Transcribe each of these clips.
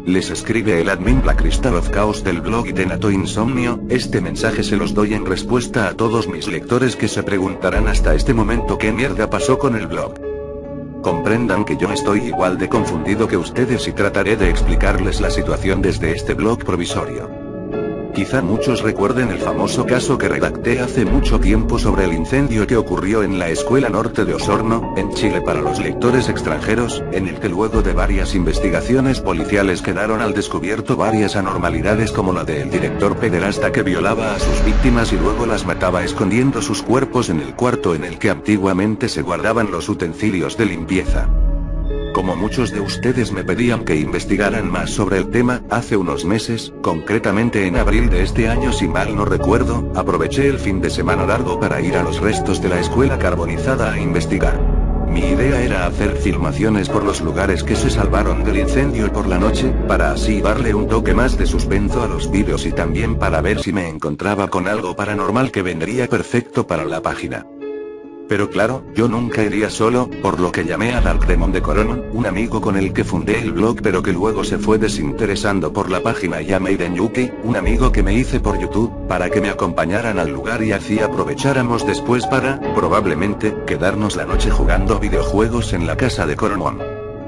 Les escribe el admin Black Crystal of Chaos del blog Itenato Insomnio. Este mensaje se los doy en respuesta a todos mis lectores que se preguntarán hasta este momento qué mierda pasó con el blog. Comprendan que yo estoy igual de confundido que ustedes y trataré de explicarles la situación desde este blog provisorio. Quizá muchos recuerden el famoso caso que redacté hace mucho tiempo sobre el incendio que ocurrió en la Escuela Norte de Osorno, en Chile para los lectores extranjeros, en el que luego de varias investigaciones policiales quedaron al descubierto varias anormalidades como la del director pederasta que violaba a sus víctimas y luego las mataba escondiendo sus cuerpos en el cuarto en el que antiguamente se guardaban los utensilios de limpieza. Como muchos de ustedes me pedían que investigaran más sobre el tema, hace unos meses, concretamente en abril de este año si mal no recuerdo, aproveché el fin de semana largo para ir a los restos de la escuela carbonizada a investigar. Mi idea era hacer filmaciones por los lugares que se salvaron del incendio por la noche, para así darle un toque más de suspenso a los vídeos y también para ver si me encontraba con algo paranormal que vendría perfecto para la página. Pero claro, yo nunca iría solo, por lo que llamé a Dark Demon de Coronon, un amigo con el que fundé el blog pero que luego se fue desinteresando por la página, y a Maiden Yuki, un amigo que me hice por YouTube, para que me acompañaran al lugar y así aprovecháramos después para, probablemente, quedarnos la noche jugando videojuegos en la casa de Coronon.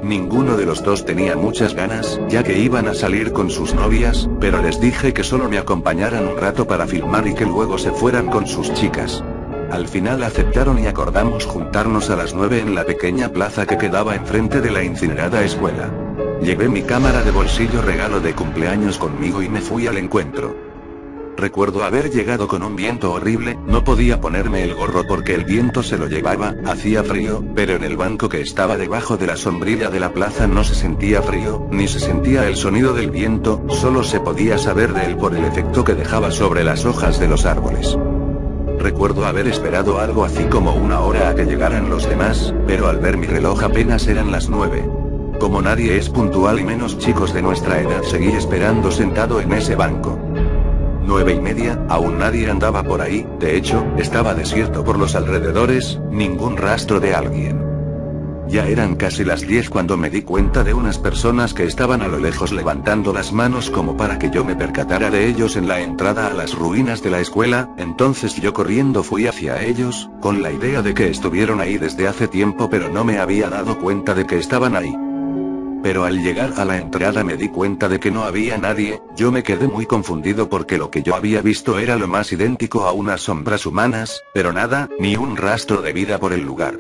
Ninguno de los dos tenía muchas ganas, ya que iban a salir con sus novias, pero les dije que solo me acompañaran un rato para filmar y que luego se fueran con sus chicas. Al final aceptaron y acordamos juntarnos a las 9 en la pequeña plaza que quedaba enfrente de la incinerada escuela. Llevé mi cámara de bolsillo regalo de cumpleaños conmigo y me fui al encuentro. Recuerdo haber llegado con un viento horrible, no podía ponerme el gorro porque el viento se lo llevaba, hacía frío, pero en el banco que estaba debajo de la sombrilla de la plaza no se sentía frío, ni se sentía el sonido del viento, solo se podía saber de él por el efecto que dejaba sobre las hojas de los árboles. Recuerdo haber esperado algo así como una hora a que llegaran los demás, pero al ver mi reloj apenas eran las 9. Como nadie es puntual y menos chicos de nuestra edad, seguí esperando sentado en ese banco. 9:30, aún nadie andaba por ahí, de hecho, estaba desierto por los alrededores, ningún rastro de alguien. Ya eran casi las 10 cuando me di cuenta de unas personas que estaban a lo lejos levantando las manos como para que yo me percatara de ellos en la entrada a las ruinas de la escuela, entonces yo corriendo fui hacia ellos, con la idea de que estuvieron ahí desde hace tiempo pero no me había dado cuenta de que estaban ahí. Pero al llegar a la entrada me di cuenta de que no había nadie, yo me quedé muy confundido porque lo que yo había visto era lo más idéntico a unas sombras humanas, pero nada, ni un rastro de vida por el lugar.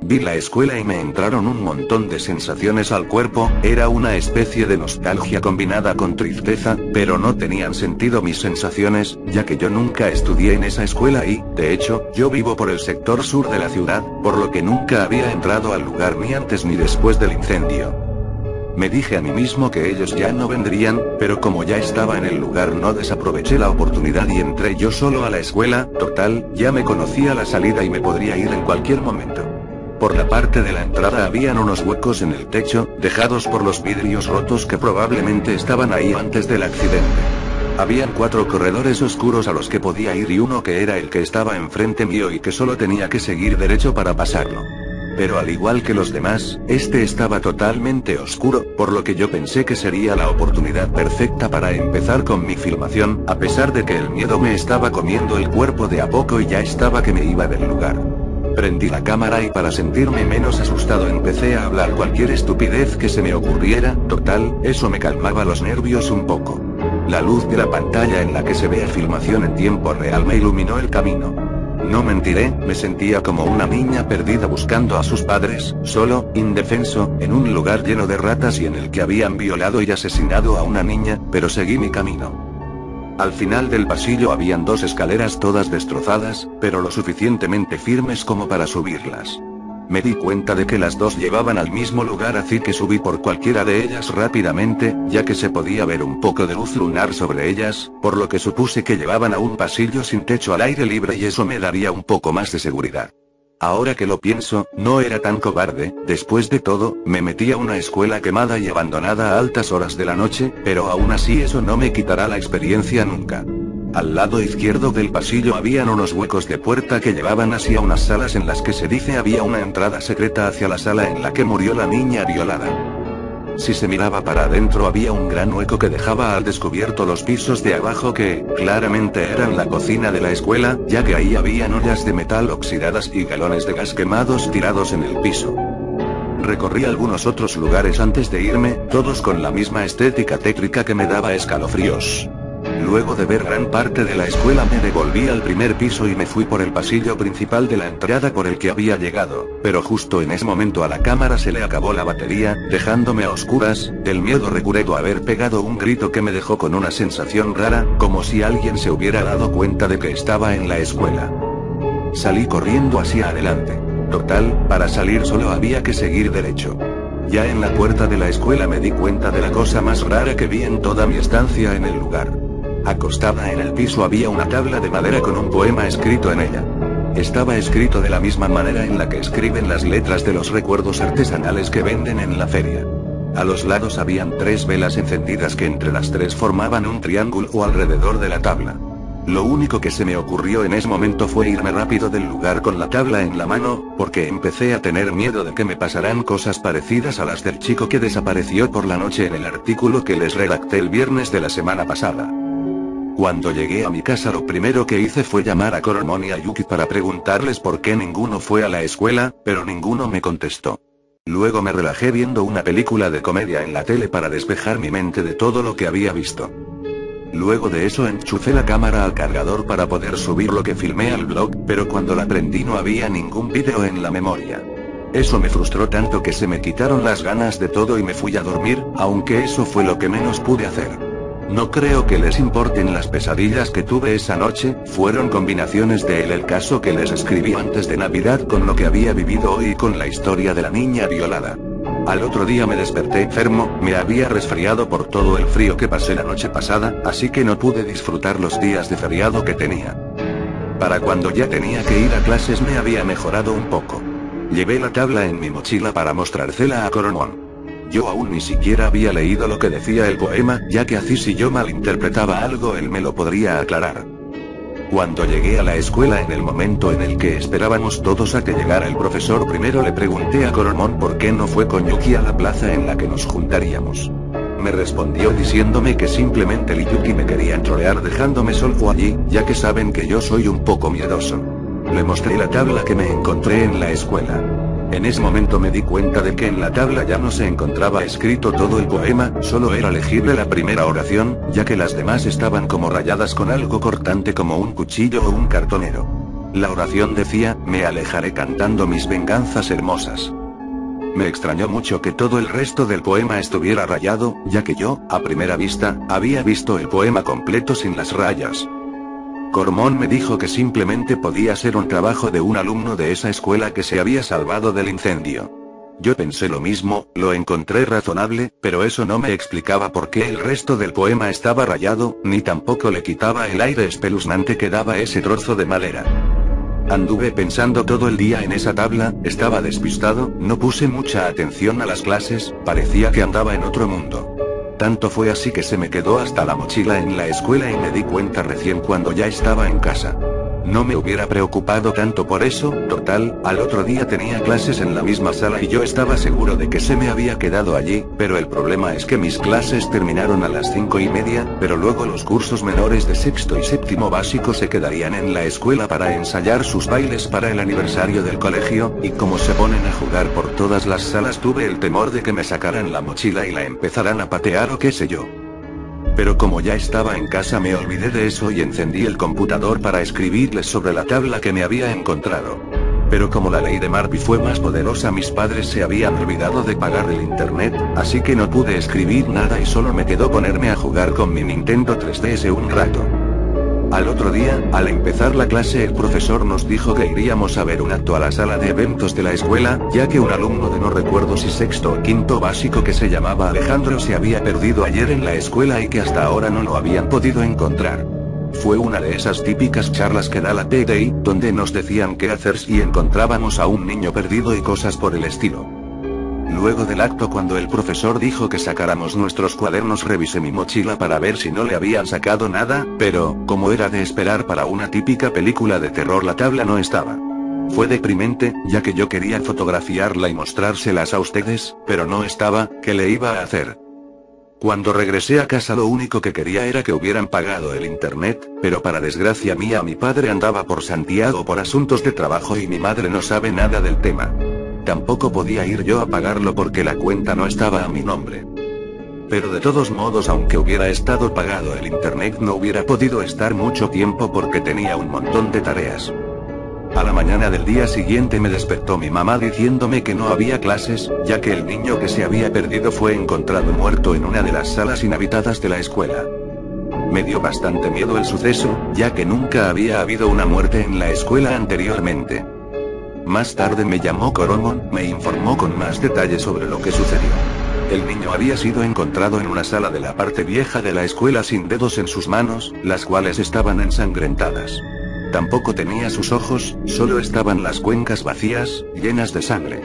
Vi la escuela y me entraron un montón de sensaciones al cuerpo, era una especie de nostalgia combinada con tristeza, pero no tenían sentido mis sensaciones, ya que yo nunca estudié en esa escuela y, de hecho, yo vivo por el sector sur de la ciudad, por lo que nunca había entrado al lugar ni antes ni después del incendio. Me dije a mí mismo que ellos ya no vendrían, pero como ya estaba en el lugar no desaproveché la oportunidad y entré yo solo a la escuela, total, ya me conocía la salida y me podría ir en cualquier momento. Por la parte de la entrada habían unos huecos en el techo, dejados por los vidrios rotos que probablemente estaban ahí antes del accidente. Habían 4 corredores oscuros a los que podía ir y uno que era el que estaba enfrente mío y que solo tenía que seguir derecho para pasarlo. Pero al igual que los demás, este estaba totalmente oscuro, por lo que yo pensé que sería la oportunidad perfecta para empezar con mi filmación, a pesar de que el miedo me estaba comiendo el cuerpo de a poco y ya estaba que me iba del lugar. Prendí la cámara y para sentirme menos asustado empecé a hablar cualquier estupidez que se me ocurriera, total, eso me calmaba los nervios un poco. La luz de la pantalla en la que se ve filmación en tiempo real me iluminó el camino. No mentiré, me sentía como una niña perdida buscando a sus padres, solo, indefenso, en un lugar lleno de ratas y en el que habían violado y asesinado a una niña, pero seguí mi camino. Al final del pasillo habían 2 escaleras todas destrozadas, pero lo suficientemente firmes como para subirlas. Me di cuenta de que las 2 llevaban al mismo lugar, así que subí por cualquiera de ellas rápidamente, ya que se podía ver un poco de luz lunar sobre ellas, por lo que supuse que llevaban a un pasillo sin techo al aire libre y eso me daría un poco más de seguridad. Ahora que lo pienso, no era tan cobarde, después de todo, me metí a una escuela quemada y abandonada a altas horas de la noche, pero aún así eso no me quitará la experiencia nunca. Al lado izquierdo del pasillo habían unos huecos de puerta que llevaban hacia unas salas en las que se dice había una entrada secreta hacia la sala en la que murió la niña violada. Si se miraba para adentro había un gran hueco que dejaba al descubierto los pisos de abajo que, claramente eran la cocina de la escuela, ya que ahí habían ollas de metal oxidadas y galones de gas quemados tirados en el piso. Recorrí algunos otros lugares antes de irme, todos con la misma estética tétrica que me daba escalofríos. Luego de ver gran parte de la escuela me devolví al primer piso y me fui por el pasillo principal de la entrada por el que había llegado, pero justo en ese momento a la cámara se le acabó la batería, dejándome a oscuras. Del miedo recuerdo haber pegado un grito que me dejó con una sensación rara, como si alguien se hubiera dado cuenta de que estaba en la escuela. Salí corriendo hacia adelante. Total, para salir solo había que seguir derecho. Ya en la puerta de la escuela me di cuenta de la cosa más rara que vi en toda mi estancia en el lugar. Acostada en el piso había una tabla de madera con un poema escrito en ella. Estaba escrito de la misma manera en la que escriben las letras de los recuerdos artesanales que venden en la feria. A los lados habían 3 velas encendidas que entre las 3 formaban un triángulo alrededor de la tabla. Lo único que se me ocurrió en ese momento fue irme rápido del lugar con la tabla en la mano, porque empecé a tener miedo de que me pasaran cosas parecidas a las del chico que desapareció por la noche en el artículo que les redacté el viernes de la semana pasada. Cuando llegué a mi casa lo primero que hice fue llamar a Koromon y a Yuki para preguntarles por qué ninguno fue a la escuela, pero ninguno me contestó. Luego me relajé viendo una película de comedia en la tele para despejar mi mente de todo lo que había visto. Luego de eso enchufé la cámara al cargador para poder subir lo que filmé al blog, pero cuando la prendí no había ningún vídeo en la memoria. Eso me frustró tanto que se me quitaron las ganas de todo y me fui a dormir, aunque eso fue lo que menos pude hacer. No creo que les importen las pesadillas que tuve esa noche, fueron combinaciones de el caso que les escribí antes de Navidad con lo que había vivido hoy y con la historia de la niña violada. Al otro día me desperté enfermo, me había resfriado por todo el frío que pasé la noche pasada, así que no pude disfrutar los días de feriado que tenía. Para cuando ya tenía que ir a clases me había mejorado un poco. Llevé la tabla en mi mochila para mostrársela a Koromon. Yo aún ni siquiera había leído lo que decía el poema, ya que así si yo malinterpretaba algo él me lo podría aclarar. Cuando llegué a la escuela en el momento en el que esperábamos todos a que llegara el profesor, primero le pregunté a Koromon por qué no fue con Yuki a la plaza en la que nos juntaríamos. Me respondió diciéndome que simplemente él y Yuki me querían trolear dejándome solo allí, ya que saben que yo soy un poco miedoso. Le mostré la tabla que me encontré en la escuela. En ese momento me di cuenta de que en la tabla ya no se encontraba escrito todo el poema, solo era legible la primera oración, ya que las demás estaban como rayadas con algo cortante como un cuchillo o un cartonero. La oración decía, me alejaré cantando mis venganzas hermosas. Me extrañó mucho que todo el resto del poema estuviera rayado, ya que yo, a primera vista, había visto el poema completo sin las rayas. Koromon me dijo que simplemente podía ser un trabajo de un alumno de esa escuela que se había salvado del incendio. Yo pensé lo mismo, lo encontré razonable, pero eso no me explicaba por qué el resto del poema estaba rayado, ni tampoco le quitaba el aire espeluznante que daba ese trozo de madera. Anduve pensando todo el día en esa tabla, estaba despistado, no puse mucha atención a las clases, parecía que andaba en otro mundo. Tanto fue así que se me quedó hasta la mochila en la escuela y me di cuenta recién cuando ya estaba en casa. No me hubiera preocupado tanto por eso, total, al otro día tenía clases en la misma sala y yo estaba seguro de que se me había quedado allí, pero el problema es que mis clases terminaron a las 5:30, pero luego los cursos menores de sexto y séptimo básico se quedarían en la escuela para ensayar sus bailes para el aniversario del colegio, y como se ponen a jugar por todas las salas tuve el temor de que me sacaran la mochila y la empezaran a patear o qué sé yo. Pero como ya estaba en casa me olvidé de eso y encendí el computador para escribirles sobre la tabla que me había encontrado. Pero como la ley de Murphy fue más poderosa, mis padres se habían olvidado de pagar el internet, así que no pude escribir nada y solo me quedó ponerme a jugar con mi Nintendo 3DS un rato. Al otro día, al empezar la clase el profesor nos dijo que iríamos a ver un acto a la sala de eventos de la escuela, ya que un alumno de no recuerdo si sexto o quinto básico que se llamaba Alejandro se había perdido ayer en la escuela y que hasta ahora no lo habían podido encontrar. Fue una de esas típicas charlas que da la TDI, donde nos decían qué hacer si encontrábamos a un niño perdido y cosas por el estilo. Luego del acto, cuando el profesor dijo que sacáramos nuestros cuadernos, revisé mi mochila para ver si no le habían sacado nada, pero, como era de esperar para una típica película de terror, la tabla no estaba. Fue deprimente, ya que yo quería fotografiarla y mostrárselas a ustedes, pero no estaba. ¿Qué le iba a hacer? Cuando regresé a casa lo único que quería era que hubieran pagado el internet, pero para desgracia mía mi padre andaba por Santiago por asuntos de trabajo y mi madre no sabe nada del tema. Tampoco podía ir yo a pagarlo porque la cuenta no estaba a mi nombre. Pero de todos modos, aunque hubiera estado pagado el internet, no hubiera podido estar mucho tiempo porque tenía un montón de tareas. A la mañana del día siguiente me despertó mi mamá diciéndome que no había clases, ya que el niño que se había perdido fue encontrado muerto en una de las salas inhabitadas de la escuela. Me dio bastante miedo el suceso, ya que nunca había habido una muerte en la escuela anteriormente. Más tarde me llamó Coromon, me informó con más detalles sobre lo que sucedió. El niño había sido encontrado en una sala de la parte vieja de la escuela sin dedos en sus manos, las cuales estaban ensangrentadas. Tampoco tenía sus ojos, solo estaban las cuencas vacías, llenas de sangre.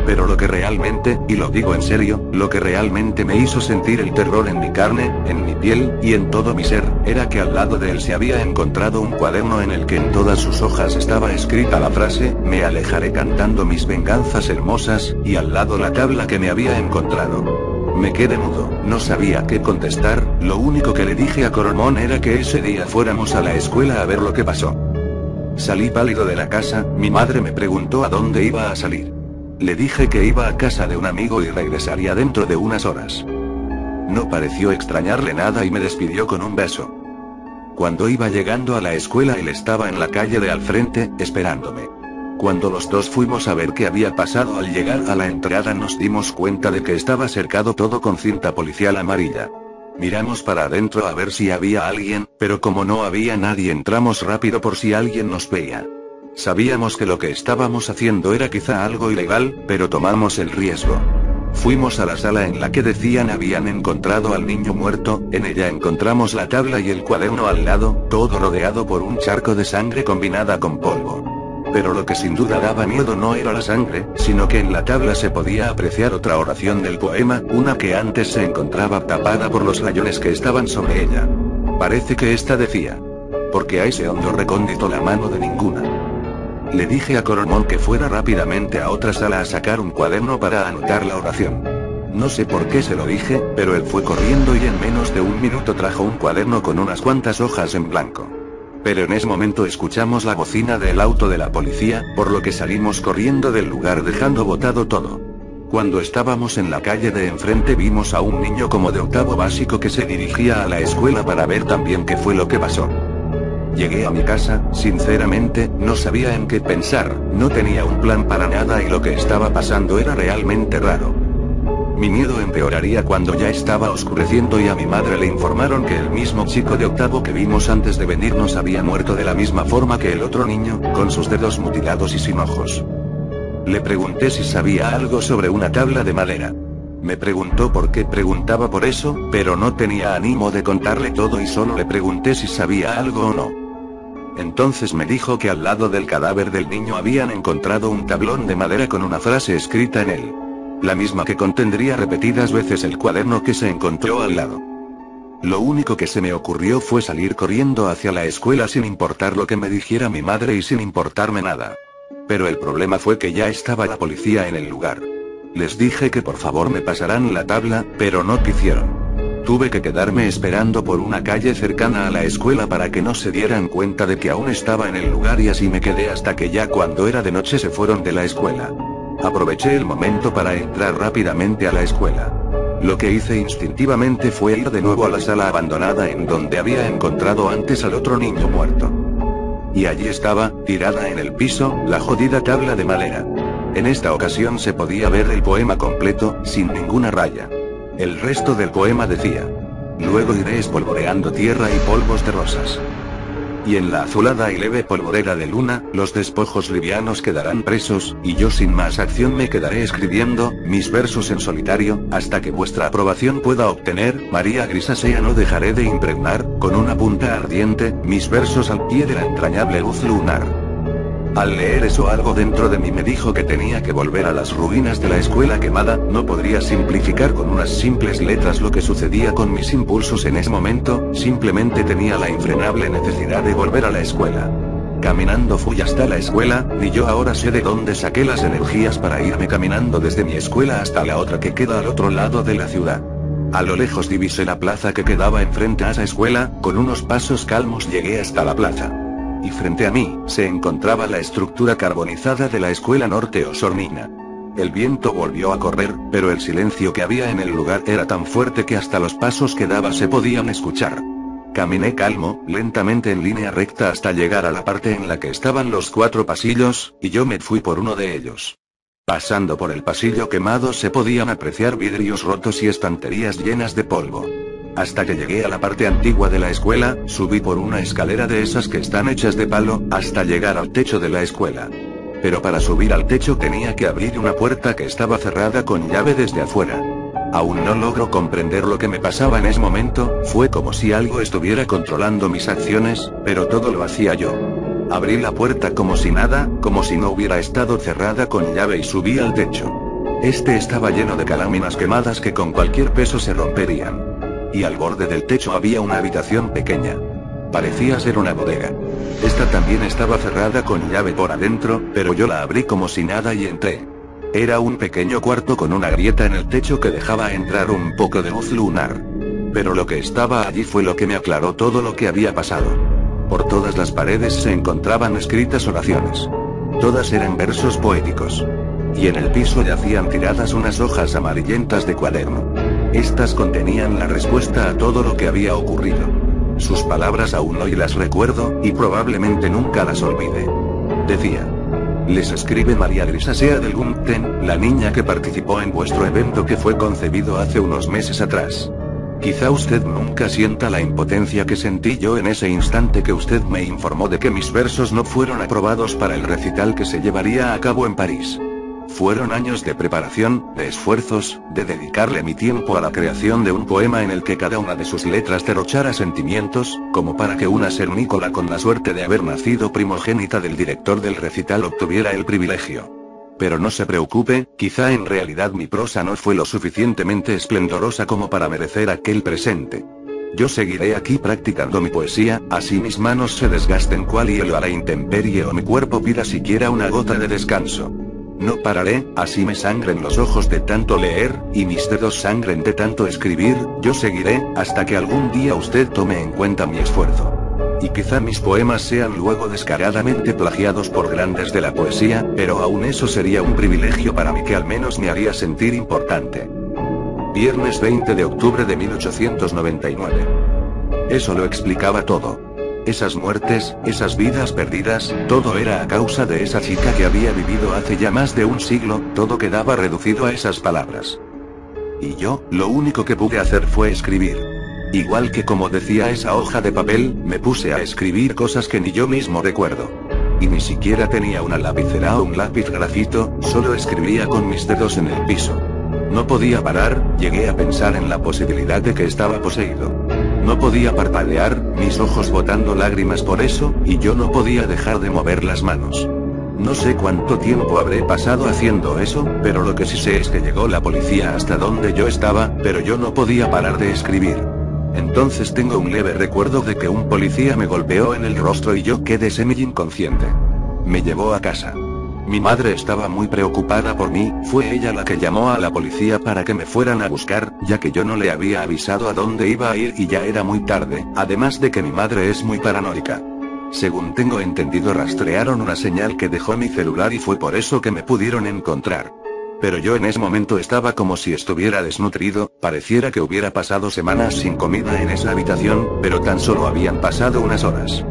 Pero lo que realmente, y lo digo en serio, lo que realmente me hizo sentir el terror en mi carne, en mi piel, y en todo mi ser, era que al lado de él se había encontrado un cuaderno en el que en todas sus hojas estaba escrita la frase, me alejaré cantando mis venganzas hermosas, y al lado la tabla que me había encontrado. Me quedé mudo, no sabía qué contestar, lo único que le dije a Coromon era que ese día fuéramos a la escuela a ver lo que pasó. Salí pálido de la casa, mi madre me preguntó a dónde iba a salir. Le dije que iba a casa de un amigo y regresaría dentro de unas horas. No pareció extrañarle nada y me despidió con un beso. Cuando iba llegando a la escuela él estaba en la calle de al frente, esperándome. Cuando los dos fuimos a ver qué había pasado al llegar a la entrada nos dimos cuenta de que estaba cercado todo con cinta policial amarilla. Miramos para adentro a ver si había alguien, pero como no había nadie entramos rápido por si alguien nos veía. Sabíamos que lo que estábamos haciendo era quizá algo ilegal, pero tomamos el riesgo. Fuimos a la sala en la que decían habían encontrado al niño muerto, en ella encontramos la tabla y el cuaderno al lado, todo rodeado por un charco de sangre combinada con polvo. Pero lo que sin duda daba miedo no era la sangre, sino que en la tabla se podía apreciar otra oración del poema, una que antes se encontraba tapada por los rayones que estaban sobre ella. Parece que esta decía: porque a ese hondo recóndito la mano de ninguna. Le dije a Coromon que fuera rápidamente a otra sala a sacar un cuaderno para anotar la oración. No sé por qué se lo dije, pero él fue corriendo y en menos de un minuto trajo un cuaderno con unas cuantas hojas en blanco. Pero en ese momento escuchamos la bocina del auto de la policía, por lo que salimos corriendo del lugar dejando botado todo. Cuando estábamos en la calle de enfrente vimos a un niño como de octavo básico que se dirigía a la escuela para ver también qué fue lo que pasó. Llegué a mi casa, sinceramente, no sabía en qué pensar, no tenía un plan para nada y lo que estaba pasando era realmente raro. Mi miedo empeoraría cuando ya estaba oscureciendo y a mi madre le informaron que el mismo chico de octavo que vimos antes de venirnos había muerto de la misma forma que el otro niño, con sus dedos mutilados y sin ojos. Le pregunté si sabía algo sobre una tabla de madera. Me preguntó por qué preguntaba por eso, pero no tenía ánimo de contarle todo y solo le pregunté si sabía algo o no. Entonces me dijo que al lado del cadáver del niño habían encontrado un tablón de madera con una frase escrita en él. La misma que contendría repetidas veces el cuaderno que se encontró al lado. Lo único que se me ocurrió fue salir corriendo hacia la escuela sin importar lo que me dijera mi madre y sin importarme nada. Pero el problema fue que ya estaba la policía en el lugar. Les dije que por favor me pasaran la tabla, pero no quisieron. Tuve que quedarme esperando por una calle cercana a la escuela para que no se dieran cuenta de que aún estaba en el lugar y así me quedé hasta que ya cuando era de noche se fueron de la escuela. Aproveché el momento para entrar rápidamente a la escuela. Lo que hice instintivamente fue ir de nuevo a la sala abandonada en donde había encontrado antes al otro niño muerto. Y allí estaba, tirada en el piso, la jodida tabla de madera. En esta ocasión se podía ver el poema completo, sin ninguna raya. El resto del poema decía: luego iré espolvoreando tierra y polvos de rosas. Y en la azulada y leve polvorera de luna, los despojos livianos quedarán presos, y yo sin más acción me quedaré escribiendo mis versos en solitario, hasta que vuestra aprobación pueda obtener, María grisácea no dejaré de impregnar, con una punta ardiente, mis versos al pie de la entrañable luz lunar. Al leer eso algo dentro de mí me dijo que tenía que volver a las ruinas de la escuela quemada, no podría simplificar con unas simples letras lo que sucedía con mis impulsos en ese momento, simplemente tenía la infrenable necesidad de volver a la escuela. Caminando fui hasta la escuela, y yo ahora sé de dónde saqué las energías para irme caminando desde mi escuela hasta la otra que queda al otro lado de la ciudad. A lo lejos divisé la plaza que quedaba enfrente a esa escuela, con unos pasos calmos llegué hasta la plaza. Y frente a mí, se encontraba la estructura carbonizada de la escuela Norte Osornina. El viento volvió a correr, pero el silencio que había en el lugar era tan fuerte que hasta los pasos que daba se podían escuchar. Caminé calmo, lentamente en línea recta hasta llegar a la parte en la que estaban los 4 pasillos, y yo me fui por uno de ellos. Pasando por el pasillo quemado se podían apreciar vidrios rotos y estanterías llenas de polvo. Hasta que llegué a la parte antigua de la escuela, subí por una escalera de esas que están hechas de palo, hasta llegar al techo de la escuela. Pero para subir al techo tenía que abrir una puerta que estaba cerrada con llave desde afuera. Aún no logro comprender lo que me pasaba en ese momento, fue como si algo estuviera controlando mis acciones, pero todo lo hacía yo. Abrí la puerta como si nada, como si no hubiera estado cerrada con llave y subí al techo. Este estaba lleno de caláminas quemadas que con cualquier peso se romperían. Y al borde del techo había una habitación pequeña. Parecía ser una bodega. Esta también estaba cerrada con llave por adentro, pero yo la abrí como si nada y entré. Era un pequeño cuarto con una grieta en el techo que dejaba entrar un poco de luz lunar. Pero lo que estaba allí fue lo que me aclaró todo lo que había pasado. Por todas las paredes se encontraban escritas oraciones. Todas eran versos poéticos. Y en el piso yacían tiradas unas hojas amarillentas de cuaderno. Estas contenían la respuesta a todo lo que había ocurrido. Sus palabras aún hoy las recuerdo, y probablemente nunca las olvide. Decía: les escribe María Grisasea del Gunten, la niña que participó en vuestro evento que fue concebido hace unos meses atrás. Quizá usted nunca sienta la impotencia que sentí yo en ese instante que usted me informó de que mis versos no fueron aprobados para el recital que se llevaría a cabo en París. Fueron años de preparación, de esfuerzos, de dedicarle mi tiempo a la creación de un poema en el que cada una de sus letras derrochara sentimientos, como para que una sernícola con la suerte de haber nacido primogénita del director del recital obtuviera el privilegio. Pero no se preocupe, quizá en realidad mi prosa no fue lo suficientemente esplendorosa como para merecer aquel presente. Yo seguiré aquí practicando mi poesía, así mis manos se desgasten cual hielo a la intemperie o mi cuerpo pida siquiera una gota de descanso. No pararé, así me sangren los ojos de tanto leer, y mis dedos sangren de tanto escribir, yo seguiré, hasta que algún día usted tome en cuenta mi esfuerzo. Y quizá mis poemas sean luego descaradamente plagiados por grandes de la poesía, pero aún eso sería un privilegio para mí que al menos me haría sentir importante. Viernes 20 de octubre de 1899. Eso lo explicaba todo. Esas muertes, esas vidas perdidas, todo era a causa de esa chica que había vivido hace ya más de un siglo, todo quedaba reducido a esas palabras. Y yo, lo único que pude hacer fue escribir. Igual que como decía esa hoja de papel, me puse a escribir cosas que ni yo mismo recuerdo. Y ni siquiera tenía una lapicera o un lápiz grafito, solo escribía con mis dedos en el piso. No podía parar, llegué a pensar en la posibilidad de que estaba poseído. No podía parpadear, mis ojos botando lágrimas por eso, y yo no podía dejar de mover las manos. No sé cuánto tiempo habré pasado haciendo eso, pero lo que sí sé es que llegó la policía hasta donde yo estaba, pero yo no podía parar de escribir. Entonces tengo un leve recuerdo de que un policía me golpeó en el rostro y yo quedé semi-inconsciente. Me llevó a casa. Mi madre estaba muy preocupada por mí, fue ella la que llamó a la policía para que me fueran a buscar, ya que yo no le había avisado a dónde iba a ir y ya era muy tarde, además de que mi madre es muy paranoica. Según tengo entendido, rastrearon una señal que dejó mi celular y fue por eso que me pudieron encontrar. Pero yo en ese momento estaba como si estuviera desnutrido, pareciera que hubiera pasado semanas sin comida en esa habitación, pero tan solo habían pasado unas horas.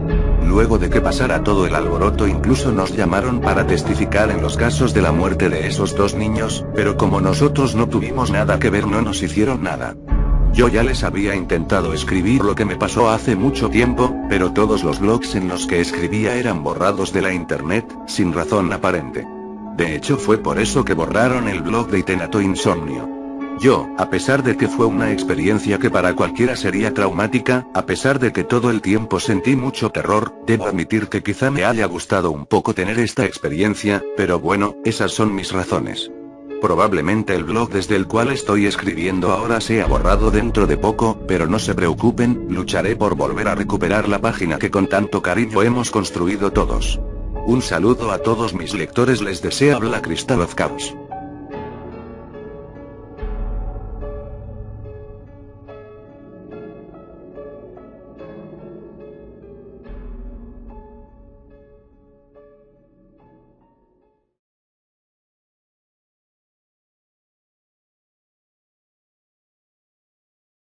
Luego de que pasara todo el alboroto incluso nos llamaron para testificar en los casos de la muerte de esos 2 niños, pero como nosotros no tuvimos nada que ver no nos hicieron nada. Yo ya les había intentado escribir lo que me pasó hace mucho tiempo, pero todos los blogs en los que escribía eran borrados de la internet, sin razón aparente. De hecho fue por eso que borraron el blog de Itenato Insomnio. Yo, a pesar de que fue una experiencia que para cualquiera sería traumática, a pesar de que todo el tiempo sentí mucho terror, debo admitir que quizá me haya gustado un poco tener esta experiencia, pero bueno, esas son mis razones. Probablemente el blog desde el cual estoy escribiendo ahora sea borrado dentro de poco, pero no se preocupen, lucharé por volver a recuperar la página que con tanto cariño hemos construido todos. Un saludo a todos mis lectores, les desea Black Crystal of Chaos.